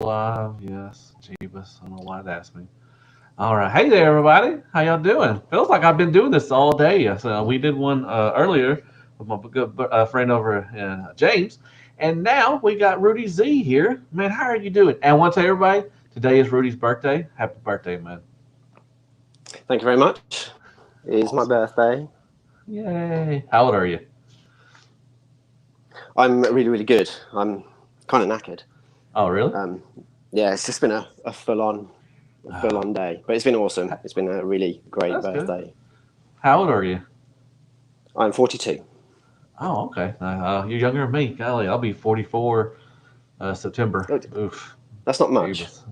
Live, yes. Jeebus. I don't know why it asked me. All right. Hey there, everybody. How y'all doing? Feels like I've been doing this all day. So we did one earlier with my good friend over James. And now we got Rudy Z here. Man, how are you doing? And I want to tell everybody, today is Rudy's birthday. Happy birthday, man. Thank you very much. It is my Awesome. birthday. Yay. How old are you? I'm really, really good. I'm kind of knackered. Oh, really? Um, yeah, it's just been a full on day, but it's been awesome. It's been a really great That's good. birthday. How old are you? I'm 42. Oh, okay. You're younger than me. Golly, I'll be 44 September. Oh, Oof. that's not much. Jeebus.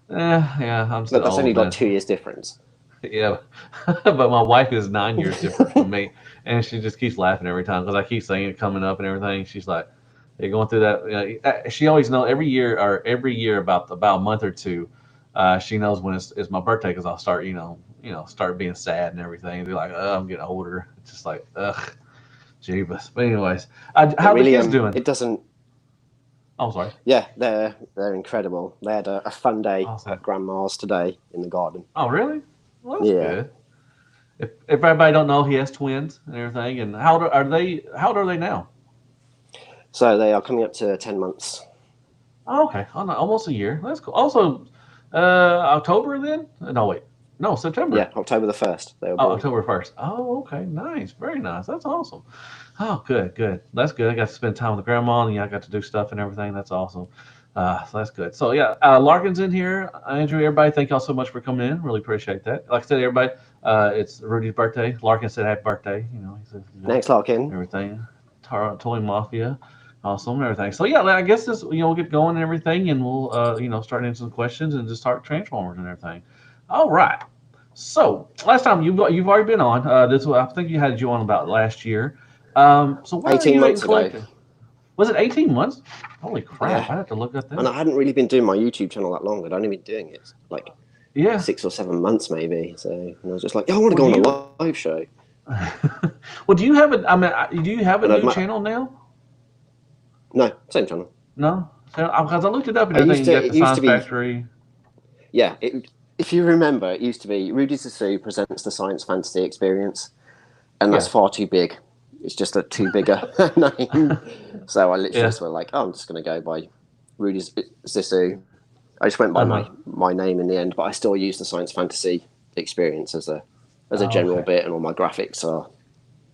Yeah, I'm still That's only old, like man. 2 years difference. Yeah, but my wife is 9 years different from me, and she just keeps laughing every time because I keep saying it coming up and everything. She's like, "You're going through that." She always know every year about a month or two. She knows when it's my birthday because I'll start start being sad and everything. And be like, "Oh, I'm getting older." It's just like, ugh, jeebus. But anyways, It how the really kids doing? it doesn't. Oh, sorry. Yeah, they're incredible. They had a fun day Awesome. at Grandma's today in the garden. Oh, really? Well, that's Yeah. good. If everybody don't know, he has twins and everything. And how old are they? How old are they now? So they are coming up to 10 months. Oh, okay. Oh, no, almost a year. That's cool. Also, October then? No, wait. No, Yeah, September. October the 1st they were Oh, born. October 1st. Oh, okay. Nice. Very nice. That's awesome. Oh, good, good. That's good. I got to spend time with grandma and yeah, I got to do stuff and everything. That's awesome. So that's good. So yeah, Larkin's in here. Andrew, everybody, thank y'all so much for coming in. Really appreciate that. Like I said, everybody, it's Rudy's birthday. Larkin said happy birthday. He said Next Larkin. everything. Toy Mafia. Awesome and everything. So yeah, I guess this we'll get going and everything, and we'll start answering some questions and just start Transformers and everything. All right. So last time you've already been on. This I think you had you on about last year. So where are 18 you at in months ago. collecting? Was it 18 months? Holy crap! Yeah. I have to look at And that. I hadn't really been doing my YouTube channel that long. I'd only been doing it like Yeah. 6 or 7 months maybe. So and I was just like, yeah, I want to Well, go do on you? a live show. Well, do you have a? I mean, do you have a And I'd new channel now? no, same channel. No, because I looked it up and I everything. used You to got it the used to Science be Factory. yeah, if you remember, it used to be Rudy Z presents the science fantasy experience, and that's Yeah. far too big. It's just a too big a name. So I literally Yeah. just went like, oh, I'm just gonna go by Rudy Zissou. I just went by Uh my huh. my name in the end, but I still use the science fantasy experience as a Oh, general okay. bit, and all my graphics are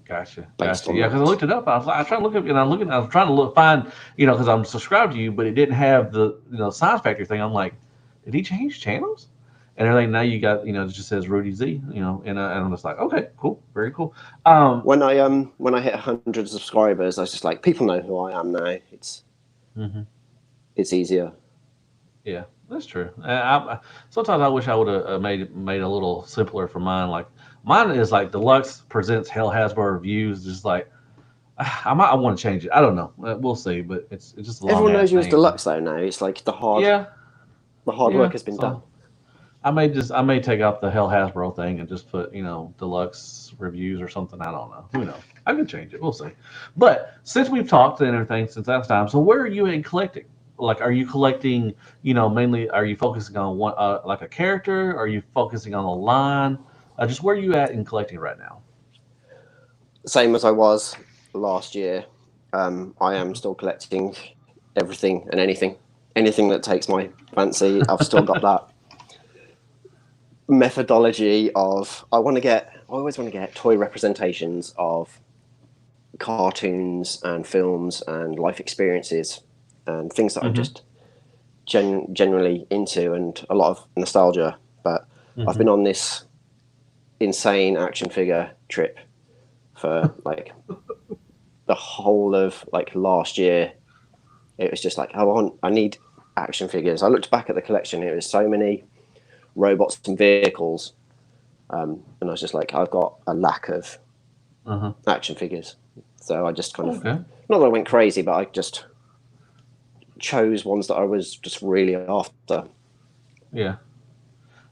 Gotcha, based gotcha. on Yeah, because I that. looked it up. I was trying to look up, and I was trying to find, because I'm subscribed to you, but it didn't have the Science Factory thing. I'm like, did he change channels? And everything now you got, it just says Rudy Z, and I'm just like, okay, cool, very cool. Um, When I hit 100 subscribers, I was just like, people know who I am now. mhm. It's easier. Yeah, that's true. Sometimes I wish I would have made a little simpler for mine. Like mine is like Deluxe presents Hell Hasbro reviews, just like I want to change it. I don't know. We'll see, but it's just a long Everyone ass knows you as name. deluxe though now. It's like Yeah, the hard yeah. work has been done. So I may take out the Hell Hasbro thing and just put deluxe reviews or something. I don't know. Who knows? I can change it. We'll see. But since we've talked and everything since last time, so where are you in collecting? Like, are you collecting? Mainly, are you focusing on one like a character? Are you focusing on a line? Just where are you at in collecting right now? Same as I was last year. I am still collecting everything and anything that takes my fancy. I've still got that methodology of I always want to get toy representations of cartoons and films and life experiences and things that I'm Mm-hmm. just generally into, and a lot of nostalgia. But I've Mm-hmm. been on this insane action figure trip for like the whole of like last year. It was just like I need action figures. I looked back at the collection. It was so many robots and vehicles, and I was just like, I've got a lack of Uh-huh. action figures. So I just kind of, Okay. not that I went crazy, but I just chose ones that I was just really after. Yeah.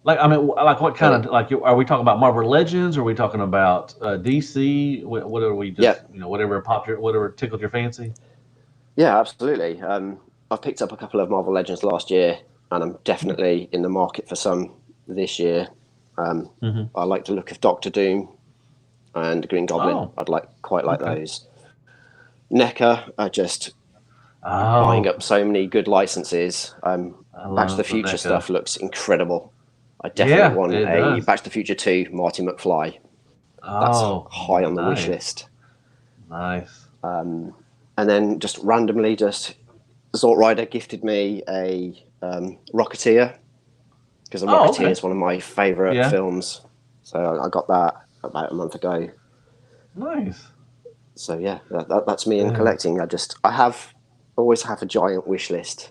Like, I mean, like what And kind of like are we talking about Marvel Legends? Or are we talking about DC? What are we yeah, just whatever popped your whatever tickled your fancy? yeah, absolutely. I've picked up a couple of Marvel Legends last year, and I'm definitely in the market for some this year. I like the look of Doctor Doom and Green Goblin. Oh, I'd quite like okay. those. NECA are just buying Oh, up so many good licenses. I Back to the love the Future NECA. stuff looks incredible. I definitely Yeah, want it a does. Back to the Future 2 Marty McFly. That's Oh, high on the wish nice, list. nice. And then just randomly, Zort Rider gifted me a Rocketeer, because The Oh, Rocketeer okay. is one of my favourite Yeah, films. So I got that about a month ago. nice. So yeah, that's me in Yeah, collecting. Always have a giant wish list.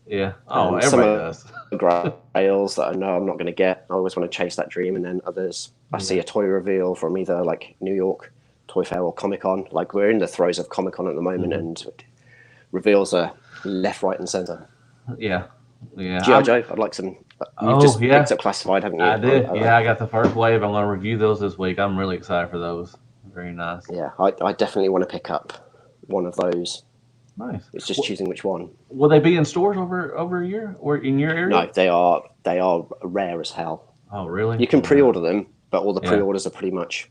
yeah. Oh, Some everybody are does. grails that I know I'm not going to get. I always want to chase that dream, and then others I see Yeah. a toy reveal from either like New York Toy Fair or Comic Con. Like we're in the throes of Comic Con at the moment, Hmm. and reveals are left, right, and centre. Yeah, yeah. GI Joe, I'd like some. You've Oh, just picked yeah. up Classified, haven't you? I did. Yeah, I got the first wave. I'm going to review those this week. I'm really excited for those. Very nice. Yeah, I definitely want to pick up one of those. Nice. It's just choosing which one. Will they be in stores over a year or in your area? No, they are rare as hell. Oh, really? You can Yeah. pre-order them, but all the Yeah. pre-orders are pretty much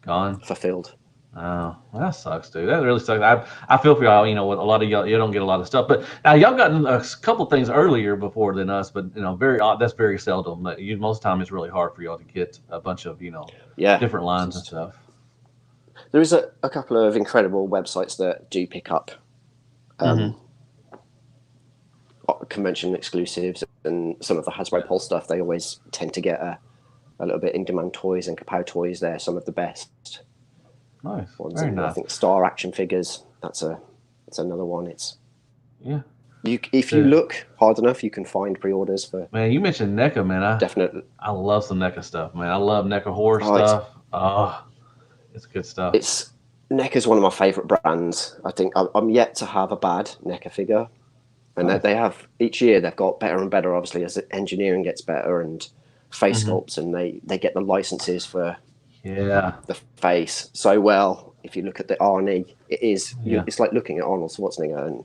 Gone. fulfilled. Oh, well, that sucks, dude. That really sucks. I feel for y'all. You know, with a lot of y'all, you don't get a lot of stuff. But now y'all gotten a couple things earlier before than us. But very odd. That's very seldom. But most of the time, it's really hard for y'all to get a bunch of Yeah, different lines and stuff. there is a couple of incredible websites that do pick up Hmm. convention exclusives, and some of the Hasbro Pulse stuff. They always tend to get a little bit in demand toys, and Kapow toys. They're some of the best Nice. ones. Very And I nice. think Star Action Figures. That's another one. It's Yeah. if you The, look hard enough, you can find pre-orders for man, you mentioned NECA, man. definite. I love some NECA stuff, man. I love NECA horror Oh, it's stuff. Oh, it's good stuff. it's NECA's one of my favourite brands. I think I'm yet to have a bad NECA figure, and that Nice. they have each year they've got better and better. Obviously, as the engineering gets better and face Hmm. sculpts, and they get the licenses for Yeah. the face so well. If you look at the Arnie, Yeah. it's like looking at Arnold Schwarzenegger, and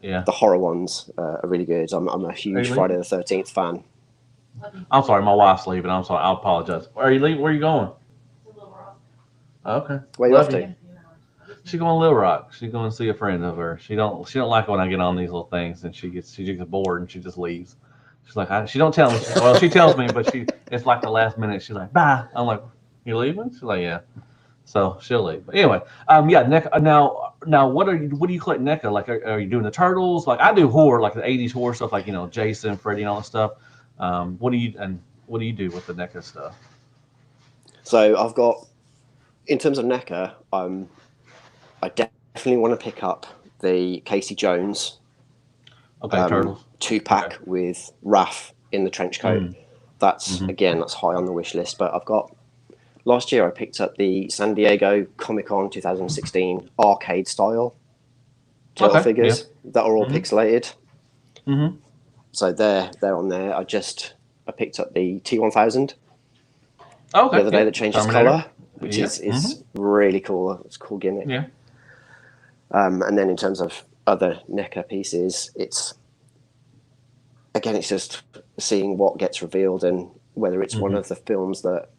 Yeah. the horror ones are really good. I'm a Are huge you Friday leaving? the 13th fan. I'm sorry, my wife's leaving. I'm sorry. I apologize. Are you leaving? Where are you going? Okay. Where are you off Love to? you. She's going to Little Rock. She's going to see a friend of hers. She don't like when I get on these little things, and she gets bored and she just leaves. She's like, she don't tell me. Well, she tells me, but it's like the last minute. She's like, bye. I'm like, you leaving? She's like, yeah. So she'll leave. But anyway, yeah. NECA. Now, what do you collect NECA? Like, are you doing the turtles? Like, I do horror, like the '80s horror stuff, like Jason, Freddy, and all that stuff. What do you do with the NECA stuff? So I've got, in terms of NECA, I definitely want to pick up the Casey Jones Okay, turtles. two Okay. pack with Raph in the trench coat. Mm, That's hmm. again, that's high on the wish list. But I've got, last year I picked up the San Diego Comic Con 2016 arcade style turtle Okay. Yeah. figures that are all Hmm. pixelated. Hmm. So they're on there. I picked up the T1000 the Okay. other day Yeah. that changes Terminator. color, which Yeah. Hmm. is really cool. It's a cool gimmick. Yeah. And then in terms of other NECA pieces, it's just seeing what gets revealed and whether it's one Hmm. of the films that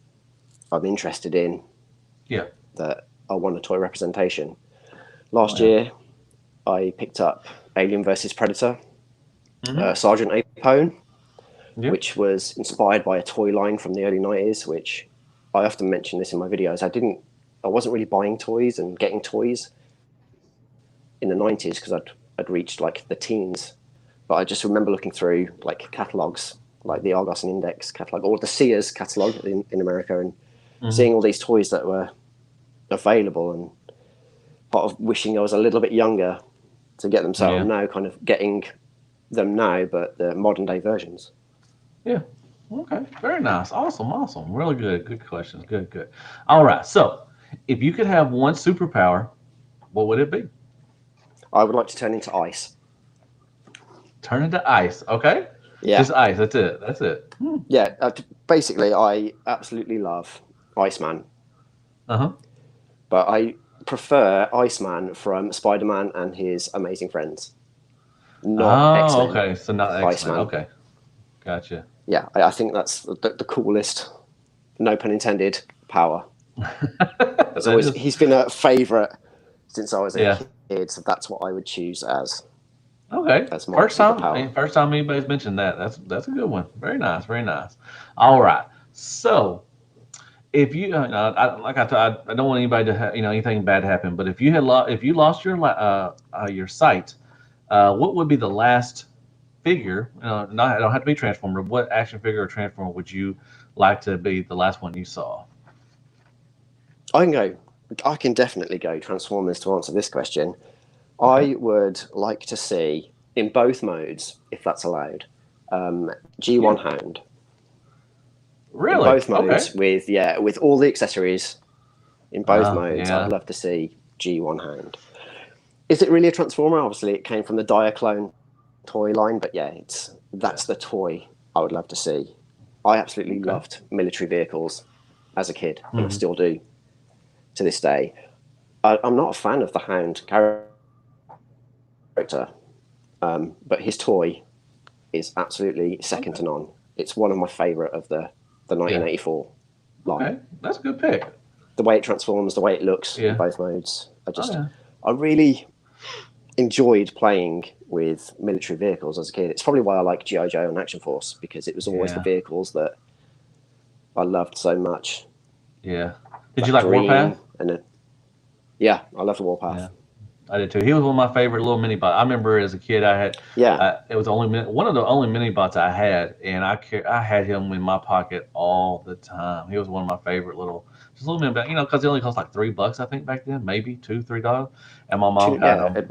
I'm interested in, Yeah. that I want a toy representation. Oh Last yeah. year, I picked up Alien versus Predator, Hmm. Sergeant Apone, Yeah. which was inspired by a toy line from the early 90s, which I often mention this in my videos. I wasn't really buying toys and getting toys in the 90s because I'd reached like the teens. But I just remember looking through like catalogs, like the Argos and Index catalog, or the Sears catalog in America, and Hmm. seeing all these toys that were available, and part of wishing I was a little bit younger to get them. So Yeah. I'm now kind of getting them now, but the modern day versions. Yeah. Okay. Very nice. Awesome. Awesome. Really good. Good questions. Good. Good. All right. So, if you could have one superpower, what would it be? I would like to turn into ice. Turn into ice. Okay. Yeah, Just ice. That's it. That's it. Hmm. yeah. Basically, I absolutely love Iceman, Uh huh. but I prefer Iceman from Spider-Man and his Amazing Friends. not Oh, X-Men, okay. So not X-Men. Iceman. Okay, gotcha. Yeah, I think that's the coolest, no pun intended, power. That is, He's been a favourite since I was a yeah. kid, so that's what I would choose Okay. as my superpower. First time anybody's mentioned that. That's a good one. Very nice. Very nice. All right. So if you, I don't want anybody to have anything bad to happen. But if you lost your sight, what would be the last figure? Not, it don't have to be Transformer. What action figure or Transformer would you like to be the last one you saw? I can go. I can definitely go Transformers to answer this question. Okay. I would like to see in both modes, if that's allowed, Yeah. G1 Hound in Really? both Okay. modes with all the accessories in both modes. I'd Yeah. love to see G1 Hound. Is it really a Transformer? Obviously, it came from the Diaclone toy line, but yeah, that's Yes. the toy I would love to see. I absolutely Okay. loved military vehicles as a kid, and I Hmm. still do to this day. I'm not a fan of the Hound character, but his toy is absolutely second Okay. to none. It's one of my favourite of the Yeah. 1984 line. Okay. That's a good pick. The way it transforms, the way it looks in Yeah. both modes. Oh yeah. I really enjoyed playing with military vehicles as a kid. It's probably why I like G.I. Joe and Action Force, because it was always the Yeah. vehicles that I loved so much. Yeah. Did you That like Warpath? green and yeah, I love the Yeah. Warpath. I did too. He was one of my favorite little mini bots. I remember as a kid, I had Yeah, it was one of the only mini bots I had, and I had him in my pocket all the time. He was one of my favorite little, just a little mini bot, because he only cost like $3, I think back then, maybe $2, $3, and my mom had yeah. him.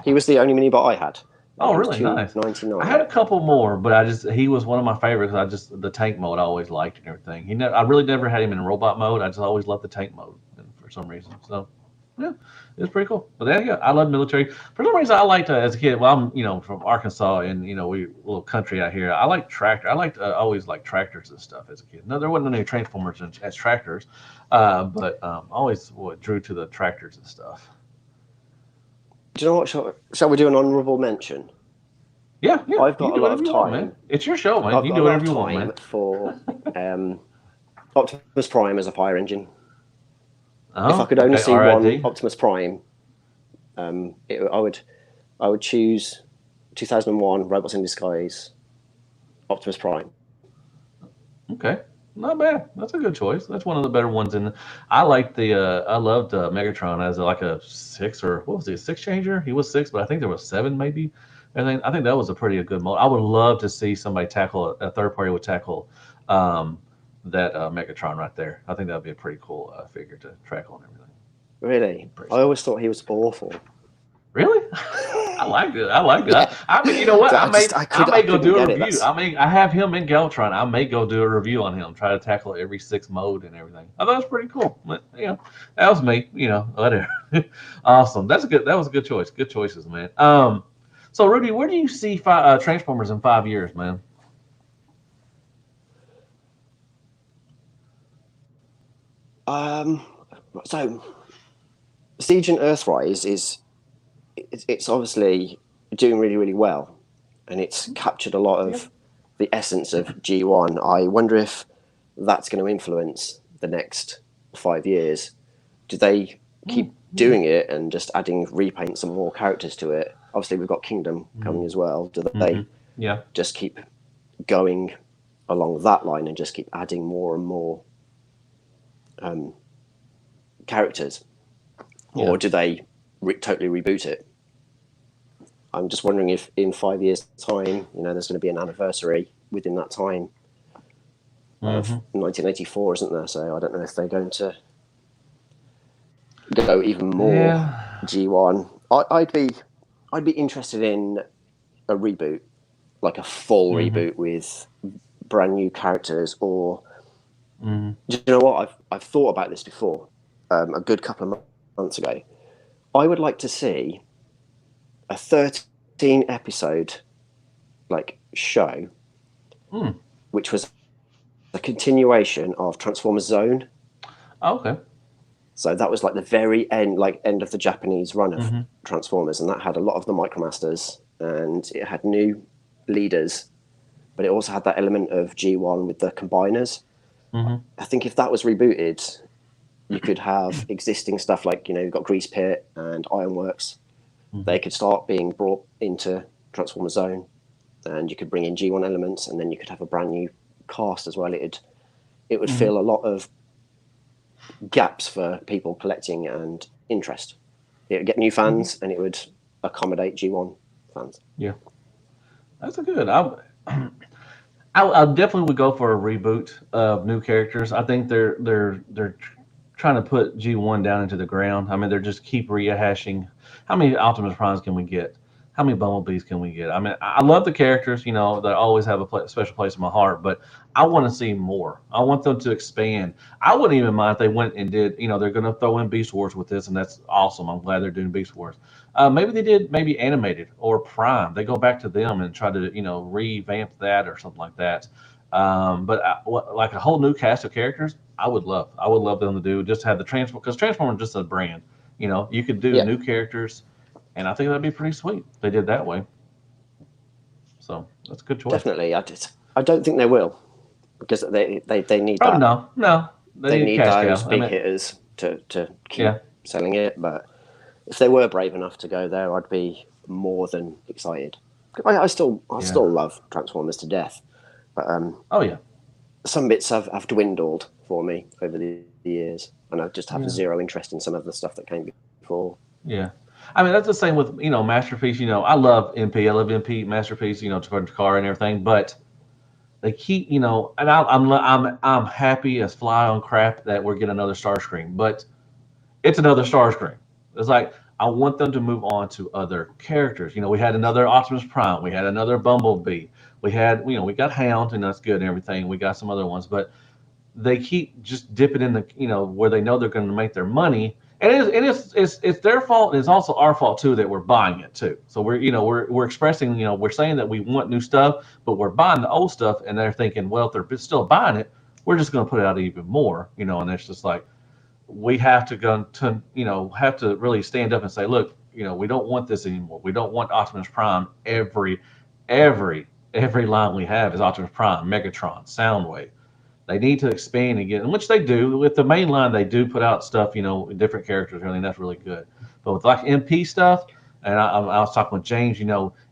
He was the only mini bot I had. Oh, He was really nice. I had $2.99. a couple more, but he was one of my favorites. The tank mode I always liked and everything. I really never had him in robot mode. I just always loved the tank mode for some reason. So yeah, it was pretty cool. But then yeah, I love military. For some reason, I liked as a kid. Well, I'm from Arkansas, and we little country out here. I like tractor. I liked always like tractors and stuff as a kid. No, there wasn't any transformers as tractors, but always drew to the tractors and stuff. Do you know what? Shall we do an honourable mention? Yeah, yeah. I've You got can a do lot whatever of you want, man. time. It's your show, man. I've You can got do a lot of whatever you want, time man. for Optimus Prime as a fire engine. If I Oh, could only okay. see one RID. Optimus Prime, I would choose 2001 Robots in Disguise Optimus Prime. Okay, not bad. That's a good choice. That's one of the better ones. And I loved Megatron as like a six, or what was he, a six changer? He was six, but I think there was seven maybe. And then I think that was a pretty good mode. I would love to see somebody tackle a third party would tackle um, that Megatron right there. I think that would be a pretty cool figure to tackle and everything. Really, Pretty I sweet. always thought he was awful. Really? I liked it. I liked it. Yeah, I mean, you know what? so I I may go couldn't do a get it. review. That's I mean, I have him in Galtron. I may go do a review on him. Try to tackle every six mode and everything. I thought it was pretty cool. But, that was me. Whatever. Awesome. That was a good choice. Good choices, man. So Rudy, where do you see Transformers in 5 years, man? um. So Siege and Earthrise it's obviously doing really really well, and it's captured a lot Yeah. of the essence of G1. I wonder if that's going to influence the next 5 years. Do they Mm, keep yeah. doing it and just adding repaint some more characters to it? Obviously, we've got Kingdom Mm, coming as well. Do hmm. they Yeah. just keep going along that line and just keep adding more and more um, characters, Yeah. or do they totally reboot it? I'm just wondering if in 5 years' time, there's going to be an anniversary within that time of Hmm. 1984, isn't there? So I don't know if they're going to go even more Yeah. G1. I'd be interested in a reboot, like a full Hmm. reboot with brand new characters. Or Hmm. do you know what? I've thought about this before. A good couple of months ago, I would like to see a 13 episode show, Mm. which was a continuation of Transformers Zone. Okay. So that was like the very end, end of the Japanese run of Hmm. Transformers, and that had a lot of the Micromasters. and it had new leaders, but it also had that element of G1 with the combiners. Mm-hmm. I think if that was rebooted, you could have existing stuff like, you've got Grease Pit and Ironworks. Mm-hmm. They could start being brought into Transformer Zone, and you could bring in G1 elements, and then you could have a brand new cast as well. It would Mm-hmm. fill a lot of gaps for people collecting and interest. It would get new fans, and it would accommodate G1 fans. Yeah, that's a good. I definitely would go for a reboot of new characters. I think they're trying to put G1 down into the ground. I mean, they're just keep rehashing. How many Optimus Primes can we get? How many Bumblebees can we get? I mean, I love the characters. They always have a special place in my heart. But I want to see more. I want them to expand. I wouldn't even mind if they went and did. They're going to throw in Beast Wars with this, and that's awesome. I'm glad they're doing Beast Wars. Maybe they did maybe animated or Prime. They go back to them and try to revamp that or something like that. But like a whole new cast of characters, I would love. I would love them to do just have the Transform because Transformer is just a brand. You could do Yeah, new characters, and I think that'd be pretty sweet if they did that way. So that's a good choice. definitely. I don't think they will, because they need Oh that. no, no, they They need need cash those cow. I big mean, hitters to keep yeah, selling it. But if they were brave enough to go there, I'd be more than excited. I still yeah. love Transformers to death, but Oh yeah, some bits have dwindled for me over the years, and I just have yeah, zero interest in some of the stuff that came before. yeah. I mean, that's the same with Masterpiece. I love MP. I love MP Masterpiece. For car and everything, but they keep, and I'm happy as fly on crap that we're getting another Starscream, but it's another Starscream. It's like I want them to move on to other characters. We had another Optimus Prime, we had another Bumblebee, we had, we got Hound, and that's good and everything. We got some other ones, but they keep just dipping in the, where they know they're going to make their money. And it's their fault. And it's also our fault too that we're buying it too. So we're expressing, we're saying that we want new stuff, but we're buying the old stuff, and they're thinking, well, if they're still buying it, we're just going to put it out even more, and it's just like we have to go to, have to really stand up and say, look, we don't want this anymore. We don't want Optimus Prime. Every line we have is Optimus Prime, Megatron, Soundwave. They need to expand again, which they do. With the main line, they do put out stuff, different characters and everything. That's really good. But with like MP stuff, and I was talking with James,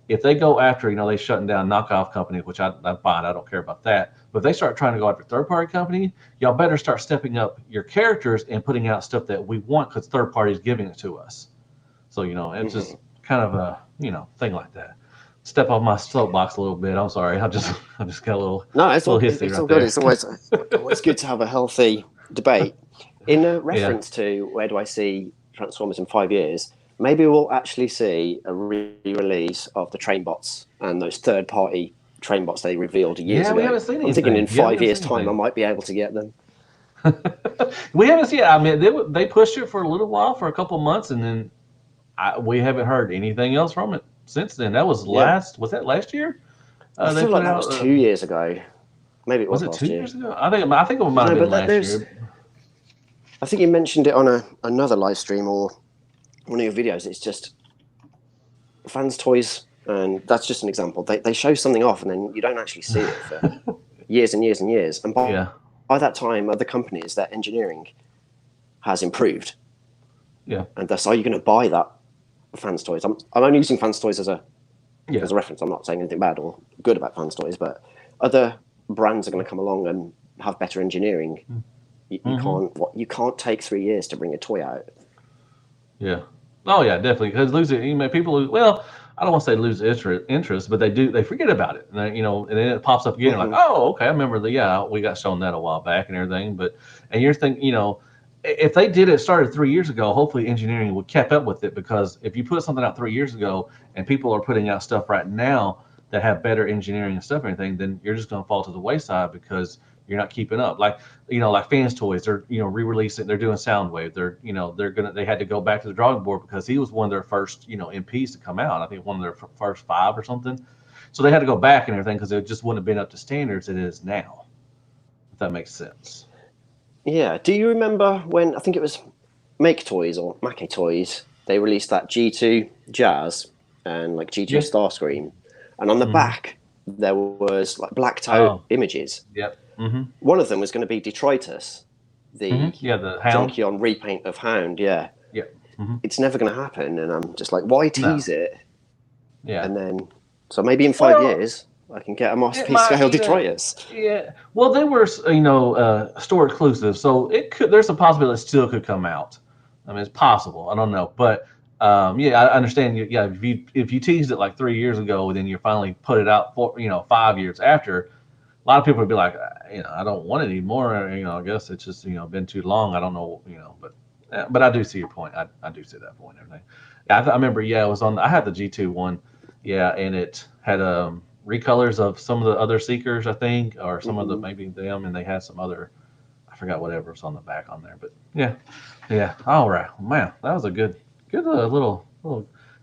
if they go after, they shutting down knockoff companies, which I'm fine. I don't care about that. But if they start trying to go after third-party company, y'all better start stepping up your characters and putting out stuff that we want because third parties giving it to us. So, it's just kind of a, thing like that. Step off my soapbox a little bit. I'm sorry. I just got a No, it's little all history it's right all good. there. It's always good to have a healthy debate. In a Yeah. reference to where do I see Transformers in 5 years, maybe we'll actually see a re-release of the train bots and those third-party train bots they revealed years Yeah, we ago. haven't seen I'm thinking in anything. Yeah, we five haven't years' seen time, I anything. might be able to get them. We haven't seen. I mean, they pushed it for a little while, for a couple months, and then we haven't heard anything else from it since then. That was Yeah, last. Was that last year? I They feel like put that out. was 2 years ago. Maybe it Was was it last two year. years ago? I think it might have No, been but last there's. year. I think you mentioned it on another live stream or one of your videos. It's just fans' toys, and that's just an example. They show something off, and then you don't actually see it for years and years and years. And Yeah, by that time, other companies, their engineering has improved, yeah, and thus, are you going to buy that fans' toys? I'm only using fans' toys as a yeah. reference. I'm not saying anything bad or good about fans' toys, but other brands are going to come along and have better engineering. Mm-hmm. You can't take 3 years to bring a toy out. Yeah. Oh yeah, definitely. Because losing, people lose. Well, I don't want to say lose interest, but they do. They forget about it, and and then it pops up again. Like, Mm-hmm. oh, okay, I remember we got shown that a while back and everything. But and you're thinking, if they did it started 3 years ago, hopefully engineering would kept up with it. Because if you put something out 3 years ago and people are putting out stuff right now that have better engineering and stuff and everything, then you're just going to fall to the wayside because you're not keeping up. Like fans toys, they're re-releasing, they're doing Soundwave, they had to go back to the drawing board because he was one of their first MPs to come out. I think one of their first five or something. So they had to go back and everything because it just wouldn't have been up to standards it is now. If that makes sense. Yeah. Do you remember when I think it was Make Toys or Make Toys? They released that G2 Jazz, and like G2 Yeah. Starscream, and on the Mm-hmm. back there was like blacked out Oh. images. Yep. Mm-hmm. One of them was going to be Detritus, Mm-hmm. the Yeah. The Hound. Junkion repaint of Hound. Yeah, Yeah. Mm-hmm. it's never going to happen, and I'm just like, why No. tease it? Yeah. And then, so maybe in 5 years Well, I can get a it masterpiece might. scale Detritus. Yeah. Well, they were, store exclusive, so it could. There's a possibility it still could come out. I mean, it's possible. I don't know, but yeah, I understand. Yeah, if you teased it like 3 years ago, then you finally put it out for 5 years after. A lot of people would be like, I don't want it anymore. I guess it's just been too long. I don't know. But I do see your point. I do see that point. And everything. Yeah, I remember. Yeah, it was on. I had the G2 one. Yeah, and it had recolors of some of the other Seekers, I think, or some of the Hmm. maybe them, and they had some other. I forgot whatever was on the back on there, but yeah, yeah. All right, man, that was a good little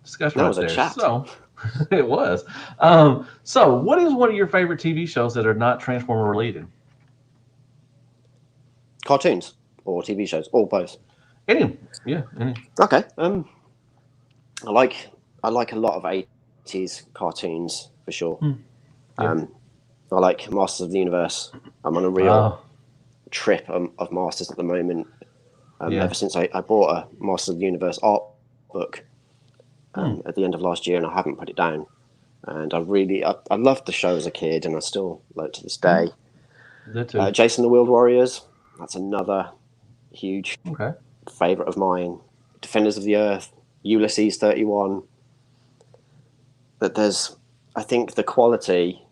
discussion That right was a there. chat. So it was. So what is one of your favorite TV shows that are not Transformer related? Cartoons or TV shows or both. Any? Yeah, any. Okay. I like I like a lot of 80s cartoons for sure. Hmm. Yeah. I like Masters of the Universe. I'm on a real Oh, trip of Masters at the moment. yeah. Ever since I bought a Masters of the Universe art book Hmm. at the end of last year, and I haven't put it down. And I loved the show as a kid, and I still like it to this Hmm. day. That too. Jason the World Warriors. That's another huge Okay. favorite of mine. Defenders of the Earth. Ulysses 31. That I think the quality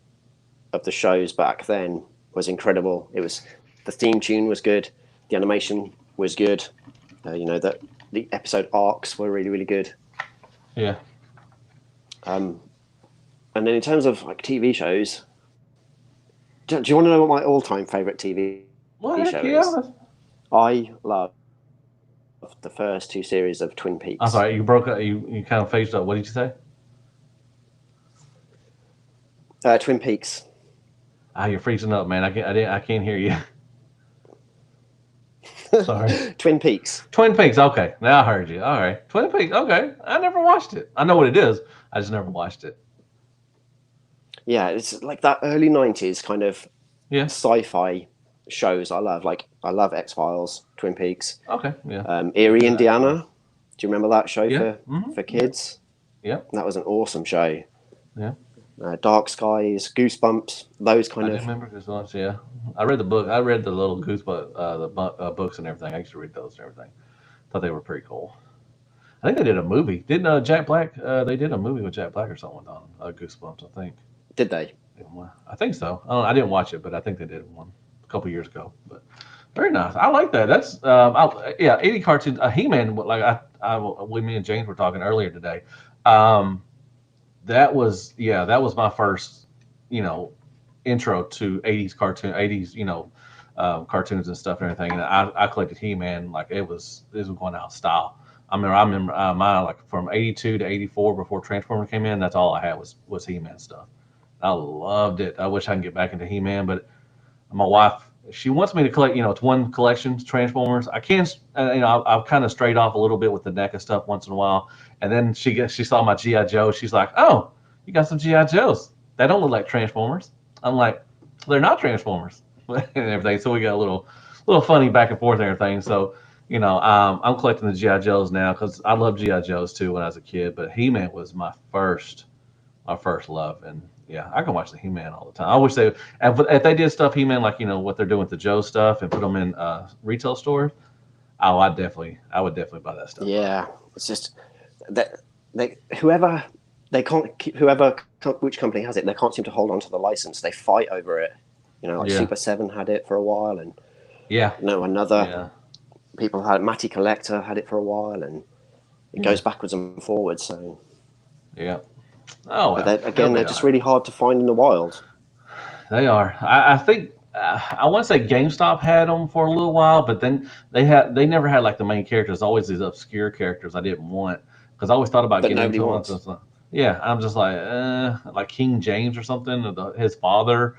of the shows back then was incredible. The theme tune was good, the animation was good. That the episode arcs were really really good. Yeah. Um, and then in terms of like TV shows, do you want to know what my all-time favorite TV Well, show heck yeah. is? I love the first two series of Twin I'm Peaks. sorry, you broke up. You kind of phased up. What did you say? Twin Peaks. You're freezing up, man. I can't hear you. Sorry. Twin Peaks. Twin Peaks. Okay, now I heard you. All right, Twin Peaks. Okay, I never watched it. I know what it is. I just never watched it. Yeah, it's like that early 90s kind of Yeah. sci-fi shows I love. Like I love X-Files, Twin Peaks, Okay. Yeah. Erie, Yeah. Indiana. Do you remember that show Yeah. for Mm-hmm. Yeah. kids? Yeah. That was an awesome show. Yeah. Dark Skies, Goosebumps, those I kind do of. remember Goosebumps. Yeah. I read the book. I read the little Goosebumps books and everything. I used to read those and everything. Thought they were pretty cool. I think they did a movie. Didn't Jack Black? They did a movie with Jack Black or something on Goosebumps. I think. Did they? I think so. I didn't watch it, but I think they did one a couple years ago. But very nice. I like that. That's yeah, 80 cartoons. He-Man. Like me and James were talking earlier today. Um, that was my first, you know, intro to 80s cartoons, cartoons and stuff and everything. And I collected He-Man like it was going out of style. I remember mine like from 82 to 84 before Transformers came in. That's all I had was He-Man stuff. I loved it. I wish I can get back into He-Man, but my wife, she wants me to collect, it's one collection, Transformers. I can't, I've kind of strayed off a little bit with the NECA stuff once in a while. And then she saw my GI Joe. She's like, "Oh, you got some GI Joes. They don't look like Transformers." I'm like, "They're not Transformers," and everything. So we got a little funny back and forth and everything. So I'm collecting the GI Joes now because I love GI Joes too when I was a kid. But He-Man was my first love, and yeah, I can watch the He-Man all the time. I wish if they did stuff He-Man like what they're doing with the Joe stuff and put them in retail stores. Oh, I would definitely buy that stuff. Yeah, it's just that they can't keep which company has it. They can't seem to hold on to the license. They fight over it. Like Yeah. Super 7 had it for a while, and Yeah, another yeah, people had Matty Collector had it for a while, and it goes backwards and forwards. So, yeah. Oh, but well, they're just really hard to find in the wild. they are. I think I want to say GameStop had them for a little while, but then they never had like the main characters. Always these obscure characters I didn't want because I always thought about That getting nobody into them. wants. Yeah, I'm just like King James or something, or his father,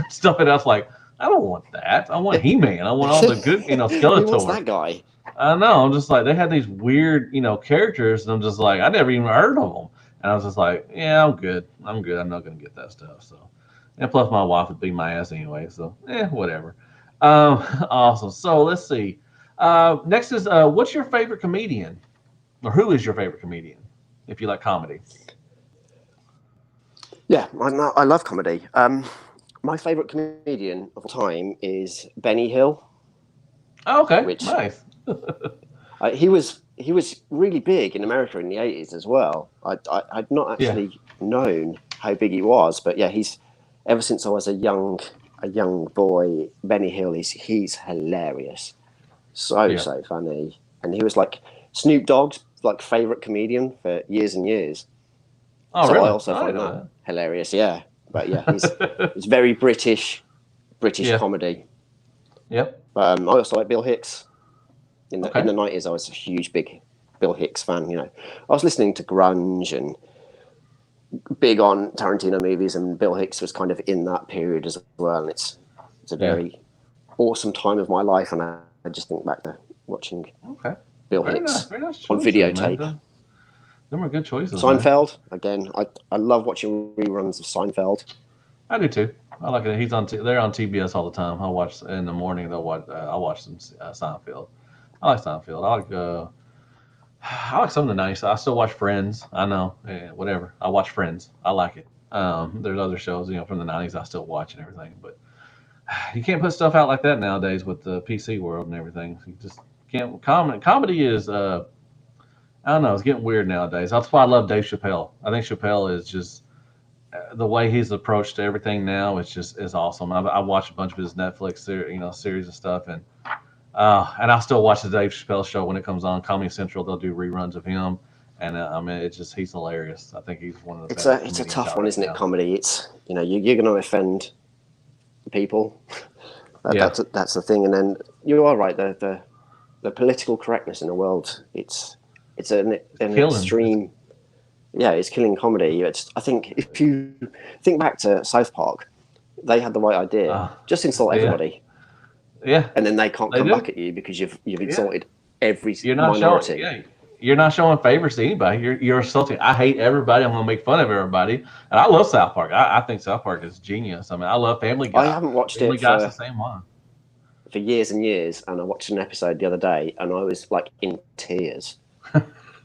stuff. And I was like, I don't want that. I want He-Man. I want all the good, Who wants Skeletor. that guy? I know. I'm just like they had these weird, characters, and I'm just like I never even heard of them. And I was just like, yeah, I'm good. I'm good. I'm not gonna get that stuff. So, and plus my wife would beat my ass anyway. So, whatever. Awesome. So let's see. Next is what's your favorite comedian, or who is your favorite comedian, if you like comedy? Yeah, I love comedy. My favourite comedian of all time is Benny Hill, Oh, okay, which nice. he was really big in America in the 80s as well. I'd not Yeah, actually known how big he was, but yeah, he's ever since I was a young boy. Benny Hill he's hilarious, yeah. so funny, and he was like Snoop Dogg's like favorite comedian for years and years. Oh, So I really? also I find didn't that know hilarious. Yeah, but yeah, that. it's very British Yeah. comedy. Yep. But I also like Bill Hicks. In Okay. the 90s, I was a huge big Bill Hicks fan. I was listening to grunge and big on Tarantino movies, and Bill Hicks was kind of in that period as well. And it's a Yeah. very awesome time of my life, and I just think back to watching Okay. Bill Very nice. Hicks Very nice on choices, man. videotape. Them are good choices, man. Seinfeld again. I love watching reruns of Seinfeld. I do too. I like it. He's on. They're on TBS all the time. I watch in the morning. They'll watch. I watch some Seinfeld. I like Seinfeld. I like. I like some of the nice. I still watch Friends. I know. Whatever. I watch Friends. I like it. There's other shows, from the '90s I still watch and everything, but you can't put stuff out like that nowadays with the PC world and everything. You just can't. Comedy is. I don't know. It's getting weird nowadays. That's why I love Dave Chappelle. I think Chappelle is just the way he's approached to everything now is awesome. I watched a bunch of his Netflix series and stuff, and I still watch the Dave Chappelle show when it comes on Comedy Central. They'll do reruns of him, and I mean it's just he's hilarious. I think he's one of the better It's a comedians tough out one, right isn't it? now. Comedy. It's you're going to offend people. Yeah, That's the thing. And then you are right. The political correctness in the world. It's it's an killing. extreme. Yeah, it's killing comedy. I think if you think back to South Park, they had the right idea. Uh, Just insult yeah, everybody, yeah, and then they can't they come do. back at you because you've Yeah, insulted every you're not showing. minority. Yeah, you're not showing favors to anybody. You're insulting. I hate everybody. I'm gonna make fun of everybody. And I love South Park. I think South Park is genius. I mean, I love Family I Guy. haven't watched Family it Guy's the same one. for years and years, and I watched an episode the other day, and I was like in tears,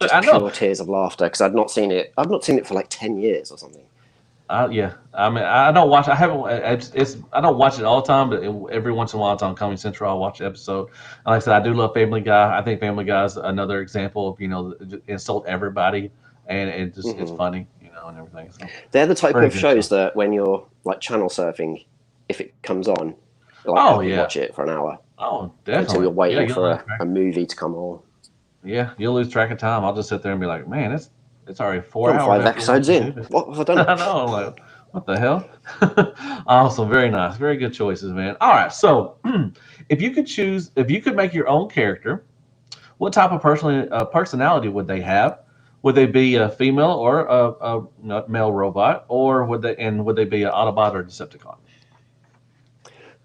just I know. pure tears of laughter because I'd not seen it. I've not seen it for like 10 years or something. Yeah, I mean, I don't watch. I haven't. It's. I don't watch it all the time, but every once in a while, it's on Comedy Central. I'll watch an episode. And like I said, I do love Family Guy. I think Family Guy is another example of insult everybody, and it's Hmm. funny, and everything. So They're the type very of good show. shows that when you're like channel surfing, if it comes on, you're like Oh happy to yeah. watch it for an hour Oh until definitely. you're Yeah, waiting you'll for lose track. a movie to come on. Yeah, you'll lose track of time. I'll just sit there and be like, man, it's already four I'm hours five after episodes watching in. TV. What have I done? I know. I'm like, what the hell? Awesome. Very nice. Very good choices, man. All right. So, if you could make your own character, what type of personality would they have? Would they be a female or a male robot, or would they be an Autobot or Decepticon?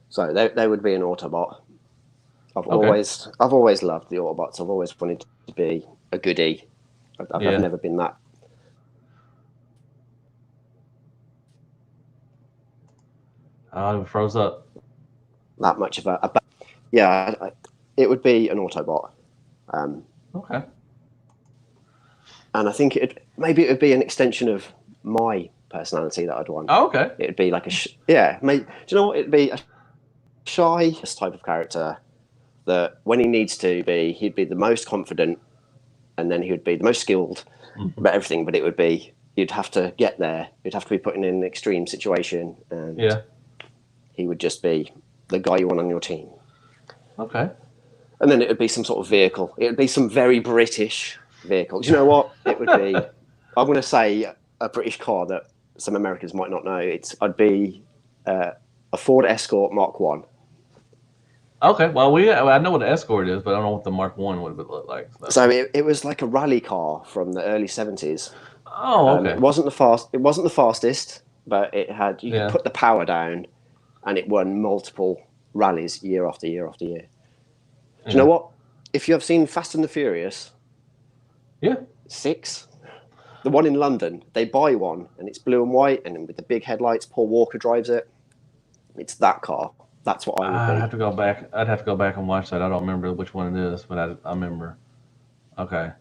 So they would be an Autobot. Okay. I've always loved the Autobots. I've always wanted to be a goodie. I've Yeah. never been It froze up. that much of yeah. It would be an Autobot, Okay. and I think it would be an extension of my personality that I'd want. Oh, okay. It'd be like yeah. Do you know what? It'd be a shy type of character that when he needs to be, he'd be the most confident, and then he would be the most skilled Mhm. about everything. But it would be you'd have to get there. You'd have to be put in an extreme situation, and Yeah. he would just be the guy you want on your team. Okay. And then it would be some sort of vehicle. It would be some very British vehicle. Do you know what? It would be, I'm going to say a British car that some Americans might not know. I'd be a Ford Escort Mark 1. Okay. Well, I know what an Escort is, but I don't know what the Mark One would look like. So. So it was like a rally car from the early 70s. Oh, okay. It wasn't the fastest, but you could Yeah. put the power down, and it won multiple rallies year after year after year. Do you Yeah. know what? If you have seen Fast and the Furious Yeah. 6, The one in London, they buy one and it's blue and white, and with the big headlights, Paul Walker drives it. It's that car. That's what I would I'd be. have to go back. I'd have to go back and watch that. I don't remember which one it is, but I remember. Okay.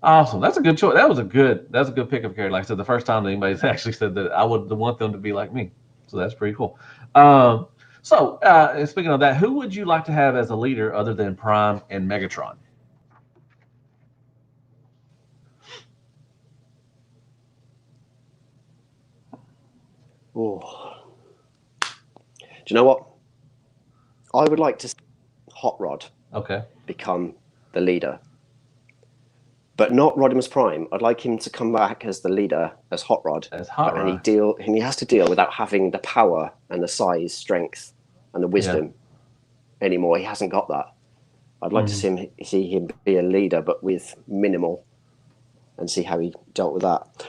Awesome. That's a good choice. That's a good pick of character. Like I said, the first time that anybody's actually said that I would want them to be like me. So that's pretty cool. Um, so speaking of that, who would you like to have as a leader other than Prime and Megatron? Oh, do you know what? I would like to see Hot Rod Okay. become the leader, but not Rodimus Prime. I'd like him to come back as the leader, as Hot Rod, As Hot and Rod. he has to deal without having the power and the size, strength, and the Yeah. wisdom anymore. He hasn't got that. I'd like to Mhm. see him be a leader, but with minimal, and see how he dealt with that.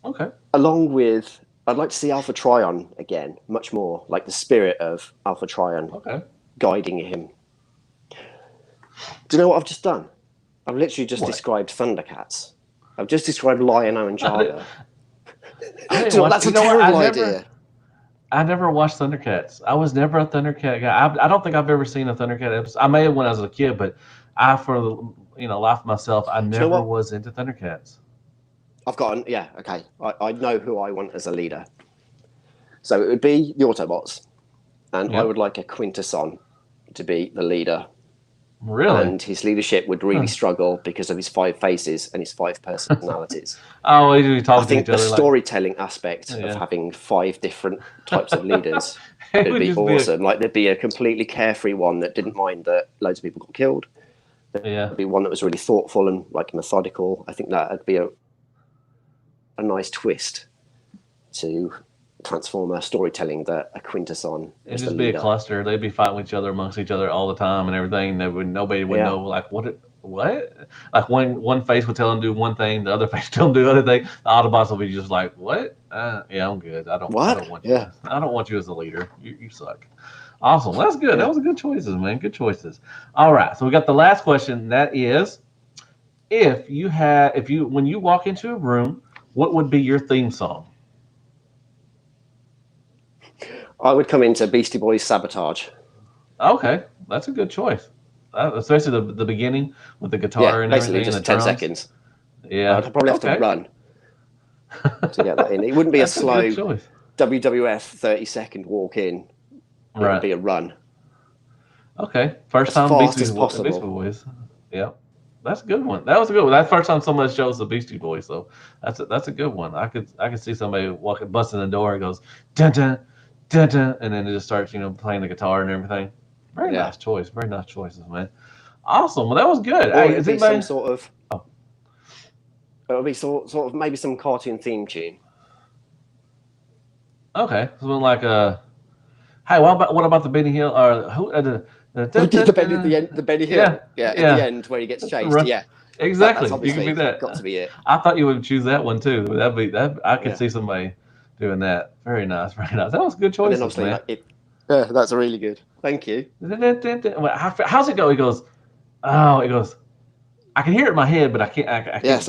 Okay. Along with, I'd like to see Alpha Trion again, much more like the spirit of Alpha Trion Okay. guiding him. Do you know what I've just done? I've literally just What? described Thundercats. I've just described Lion-O and I, did, Jaga. I Do didn't you know what? watch. That's You a know what? terrible idea. I never watched Thundercats. I was never a Thundercat guy. I don't think I've ever seen a Thundercat episode. I may have when I was a kid, but for the life of myself, I Do you know never what? was into Thundercats. I've got an, yeah, okay. I know who I want as a leader. So it would be the Autobots, and I Yep. would like a Quintesson to be the leader. Really? And his leadership would really Huh. struggle because of his 5 faces and his 5 personalities. Oh, they usually I talk to think each the other like, storytelling aspect of yeah. having 5 different types of leaders It would would be just be awesome. Like there'd be a completely carefree one that didn't mind that loads of people got killed. yeah. There'd be one that was really thoughtful and like methodical. I think that'd be a nice twist to Transformer storytelling that a Quintesson It'd was the just be a leader. cluster. They'd be fighting with each other amongst each other all the time and everything. Nobody would Yeah. know like what? Like one face would tell them to do one thing, the other face tell them to do the other thing. The Autobots will be just like, what? Yeah, I'm good. I don't What? want you. Yeah. I don't want you as a leader. You suck. Awesome. Well, that's good. That Yeah. was good choices, man. Good choices. All right. So we got the last question. That is, if you when you walk into a room, what would be your theme song? I would come into Beastie Boys Sabotage. Okay, that's a good choice. Especially the beginning with the Yeah, guitar and basically everything and the just 10 drums. seconds. I'd Yeah. probably have to Okay. run to get that in. It wouldn't be a That's a good slow choice. WWF 30-second walk in. It would Right. be a run Okay. First as time fast as Beastie possible. Boys. Yeah. That's a good one. That was a good one. That's the first time somebody shows the Beastie Boys, so that's a good one. I could see somebody walking busting the door and goes dun dun dun dun, and then it just starts playing the guitar and everything. Very Yeah. nice choice. Very nice choices, man. Awesome. Well, that was good. Or Hey, it would is be some anybody? sort of, Oh, it would be sort of maybe some cartoon theme tune. okay. Something like hey, what about the Benny Hill or who? Oh, yeah, the Benny Yeah, Hill. Yeah, at the yeah. end where he gets That's the chased. run. Yeah, that's Exactly. You can be obviously that. got to be it. I thought you would choose that one too. That'd be that. I could Yeah, see somebody doing that. Very nice. Very nice. That was good and then choices, obviously man. like it. Yeah, that's really good. Thank you. How's it go? He goes. Oh, it goes. I can hear it in my head, but I can't. I can't. Yes.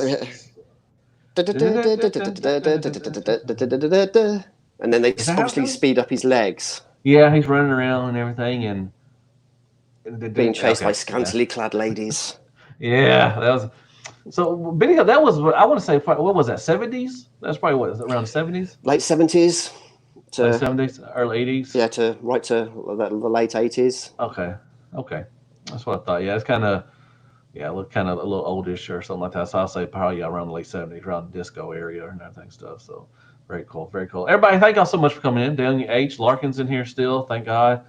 And then they Is that how it obviously goes? speed up his legs, Yeah, he's running around and everything, and being chased by okay, yeah, scantily clad ladies. yeah. That was so. Benny Hill. That was. I want to say. What was that? 70s. That's probably what around 70s, Late 70s late to 70s, early 80s. yeah to right to the late 80s. Okay, okay. That's what I thought. Yeah, it's kind of look kind of a little oldish or something like that. So I'll say probably around the late 70s, around the disco area and everything stuff. So very cool, very cool. Everybody, thank y'all so much for coming in. Daniel H. Larkin's in here still. Thank God.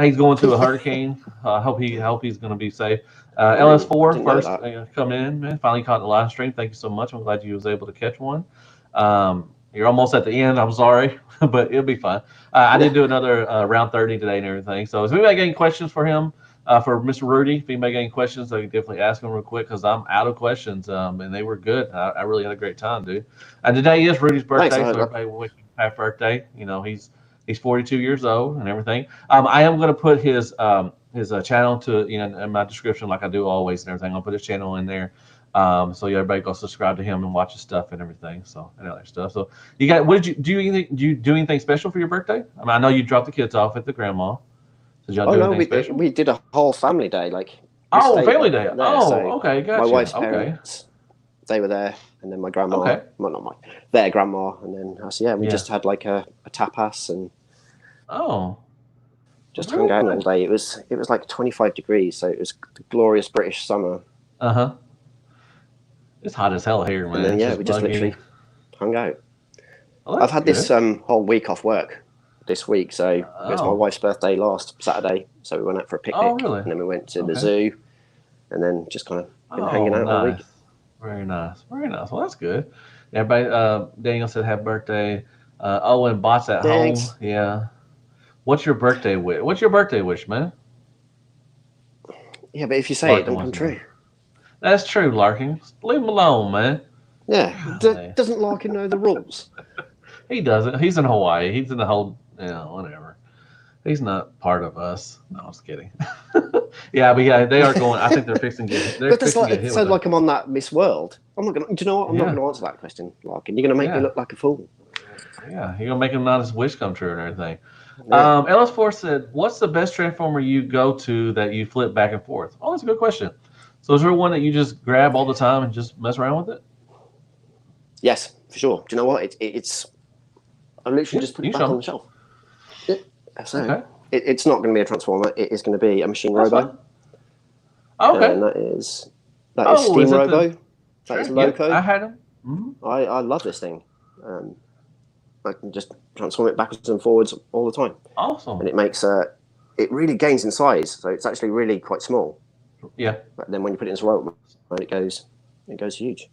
He's going through a hurricane. I hope he's going to be safe. Oh, LS4 didn't know first that. coming in, man. Finally caught the live stream. Thank you so much. I'm glad you was able to catch one. You're almost at the end. I'm sorry, but it'll be fine. I did do another round 30 today and everything. So, if anybody got any questions for him, for Mr. Rudy, if anybody got any questions, I can definitely ask him real quick because I'm out of questions. And they were good. I really had a great time, dude. And today is Rudy's Thanks. birthday, so everybody wish him happy birthday. He's 42 years old and everything. I am going to put his channel to in my description like I do always and everything. I'll put his channel in there. So yeah, everybody go subscribe to him and watch his stuff and everything. So and other stuff. So you got what did you do? Anything? Do you do anything special for your birthday? I mean, I know you dropped the kids off at the grandma. Did y'all Oh do no, anything special? we did a whole family day. Like we Oh, stayed family like day. there. Oh, So okay, my gotcha. wife's Okay, parents, they were there, and then my grandma, okay, well not my, their grandma, and then us. Yeah, we yeah. just had like a tapas and Oh, just hung very out all nice. day. It was like 25 degrees, so it was the glorious British summer. Uh huh. It's hot as hell here, And man. then It's yeah, just we just muggy. literally hung out. Oh, I've that's had this good. whole week off work this week, so it was my Oh, wife's birthday last Saturday, so we went out for a oh, picnic, really? and then we went to the Okay. zoo, and then just kind of been hanging Oh, out all nice. week. Very nice. Very nice. Well, that's good. Everybody, Daniel said happy birthday. Oh, and Bot's at home. Thanks. Yeah. What's your birthday wish? What's your birthday wish, man? Yeah, but if you say it, Larkin don't wants come to know. true. That's true, Larkin. Leave him alone, man. Yeah, Golly. doesn't Larkin know the rules? He doesn't. He's in Hawaii. He's in the whole, whatever. He's not part of us. No, I'm just kidding. Yeah, but yeah, they are going. I think they're fixing to get. They're But that's fixing like to get it hit with sounds a. like I'm on that Miss World. I'm not gonna. Do you know what? I'm not Yeah, gonna answer that question, Larkin. You're gonna make me yeah, look like a fool. yeah. You're gonna make him not his wish come true and everything. Yeah. LS4 said, "What's the best transformer you go to that you flip back and forth?" Oh, that's a good question. So, is there one that you just grab all the time and just mess around with it? Yes, for sure. Do you know what? It's. I literally Yeah, just put you it can back show on me. the shelf. Yeah. So Okay, it's not going to be a transformer. It is going to be a machine that's robo, fine. Okay. and that is Oh, is Steam that the Robo. That is sure? Yep, I Loco. had him. Hmm. I love this thing. Um, I can just transform it backwards and forwards all the time, Awesome. and it really gains in size. So it's actually really quite small. Yeah, But then when you put it into robot mode, it goes huge.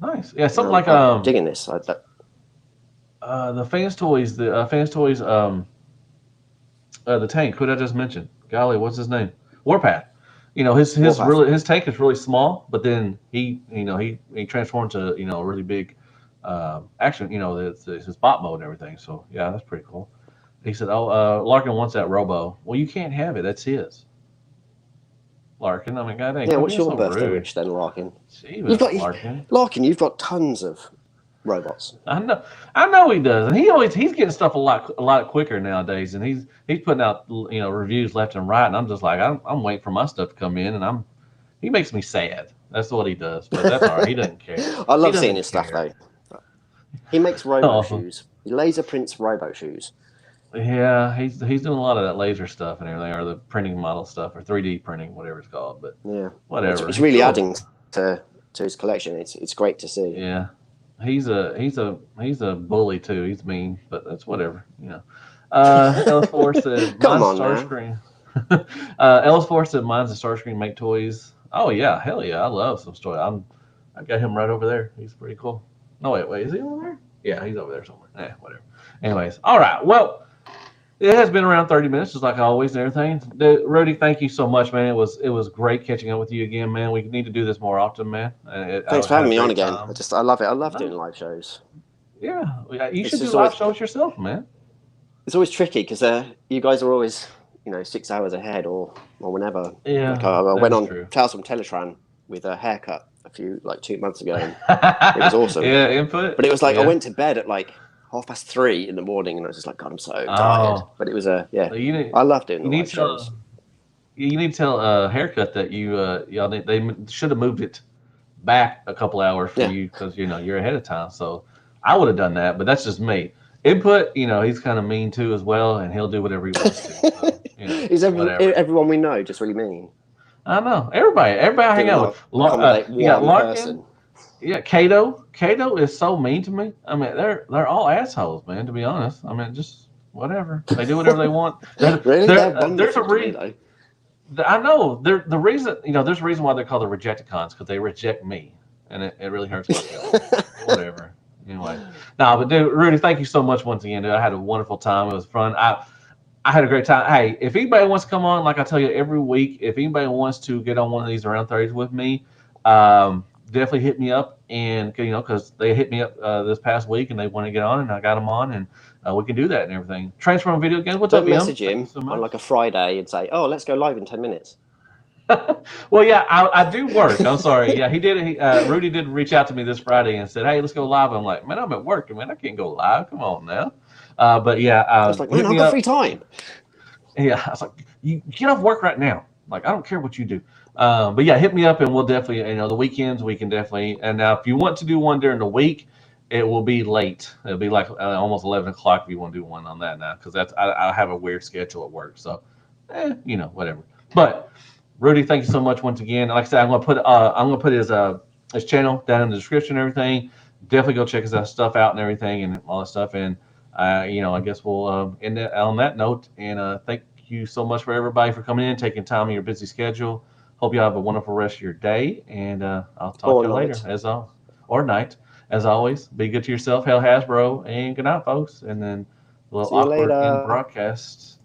nice. Yeah, And something like I'm digging this. the fans toys the tank. Who did I just mention? Golly, what's his name? Warpath. Warpath. His tank is really small, but then he transformed to a really big action. His bot mode and everything. So yeah, that's pretty cool. He said, "Oh, Larkin wants that Robo." Well, you can't have it. That's his. Larkin. I mean, God dang, Yeah, quit what's being your so birthday rude. wish then, Larkin? You've Jeebus, got Larkin. Larkin. You've got tons of robots. I know he does, and he's getting stuff a lot quicker nowadays, and he's putting out reviews left and right, and I'm just like I'm waiting for my stuff to come in, and he makes me sad. That's what he does, but that's all right. He doesn't care. I He love seeing doesn't his stuff care. though. He makes robo Awesome. shoes. He laser prints robo shoes. Yeah, he's doing a lot of that laser stuff and everything, or the printing model stuff, or 3D printing, whatever it's called. But Yeah, whatever, it's he's really cool. adding to his collection. It's great to see. Yeah, he's a bully too. He's mean, but that's whatever. Ellis4 said Come mine's on now. Starscream. Ellis4 said mine's a Starscream make toys. Oh yeah, hell yeah, I love some toys. I got him right over there. He's pretty cool. No wait, is he over there? Yeah, he's over there somewhere. Whatever. Anyways, all right. Well, it has been around 30 minutes, just like always and everything. Rudy, thank you so much, man. It was great catching up with you again, man. We need to do this more often, man. Thanks I for had a having me on great again. time. I love it. I love No, doing live shows. yeah, you It's should do just live always shows yourself, man. it's always tricky because you guys are always 6 hours ahead or whenever. Like Yeah, I that went is on true. Tales from Teletran with a haircut a few 2 months ago, and it was awesome. Yeah, input. But it was like I Yeah. went to bed at 3:30 in the morning, and I was just like, God, I'm so tired. Oh, But it was yeah, you need I love doing you the need live to tell shows. you need to tell haircut that y'all they should have moved it back a couple hours for Yeah, you because you're ahead of time. So I would have done that, but that's just me. Input, he's kind of mean too as well, and he'll do whatever he wants to. So is whatever. everyone we know just really mean? I know everybody I hang Can out with. not accommodate You got one Larkin. person. Yeah, Cato. Cato is so mean to me. I mean, they're all assholes, man. To be honest, I mean, just whatever they do, whatever they want. Really, they're There's a wonderful to me reason. though. I know. The reason. There's a reason why they're called the Rejecticons because they reject me, and it really hurts my feelings. But whatever. Anyway, no, but dude, Rudy, thank you so much once again, dude. I had a wonderful time. It was fun. I had a great time. Hey, if anybody wants to come on, like I tell you every week, if anybody wants to get on one of these around 30s with me, definitely hit me up. And because they hit me up this past week and they want to get on, and I got them on, and we can do that and everything. Transform video games. What's up, Don't Em? message Thank you him so on much. a Friday and say, "Oh, let's go live in 10 minutes." Well, yeah, I do work. I'm sorry. Yeah, he did. Rudy did reach out to me this Friday and said, "Hey, let's go live." I'm like, "Man, I'm at work, man. I can't go live. Come on now." But yeah, I was like, man, hit I've me got free up. time. Yeah, I was like, "You get off work right now. Like, I don't care what you do." But yeah, hit me up and we'll definitely, the weekends we can definitely. And now, if you want to do one during the week, it will be late. It'll be like almost 11 o'clock if you want to do one on that now, because I have a weird schedule at work. So, whatever. But Rudy, thank you so much once again. Like I said, I'm gonna put his channel down in the description and everything. Definitely go check his stuff out and everything and all that stuff. And I guess we'll end it on that note. And thank you so much for everybody for coming in, taking time in your busy schedule. Hope you have a wonderful rest of your day, and I'll talk Or to you later, night. or night, as always. Be good to yourself. Hail Hasbro, and good night, folks. And then a little See you awkward in later. broadcast.